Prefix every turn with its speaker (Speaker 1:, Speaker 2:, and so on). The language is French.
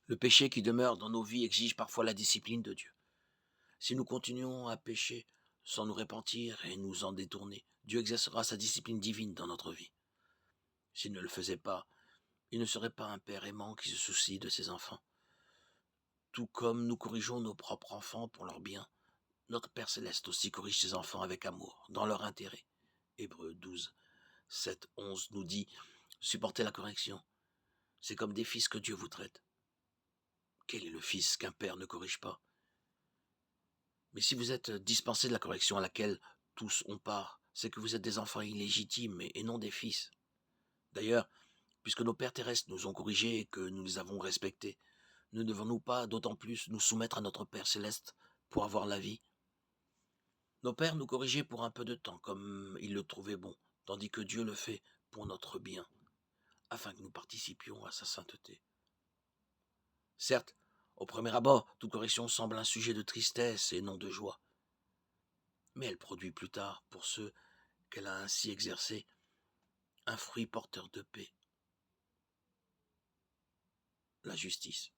Speaker 1: Le péché qui demeure dans nos vies exige parfois la discipline de Dieu. Si nous continuons à pécher sans nous repentir et nous en détourner, Dieu exercera sa discipline divine dans notre vie. S'il ne le faisait pas, il ne serait pas un père aimant qui se soucie de ses enfants. Tout comme nous corrigeons nos propres enfants pour leur bien, notre Père céleste aussi corrige ses enfants avec amour, dans leur intérêt. Hébreux 12, 7, 11 nous dit « Supportez la correction, c'est comme des fils que Dieu vous traite. » Quel est le fils qu'un père ne corrige pas? Mais si vous êtes dispensé de la correction à laquelle tous ont part, c'est que vous êtes des enfants illégitimes et non des fils. D'ailleurs, puisque nos pères terrestres nous ont corrigés et que nous les avons respectés, ne devons-nous pas d'autant plus nous soumettre à notre Père céleste pour avoir la vie? Nos pères nous corrigeaient pour un peu de temps, comme ils le trouvaient bon, tandis que Dieu le fait pour notre bien, afin que nous participions à sa sainteté. Certes, au premier abord, toute correction semble un sujet de tristesse et non de joie, mais elle produit plus tard, pour ceux qu'elle a ainsi exercés, un fruit porteur de paix, la justice.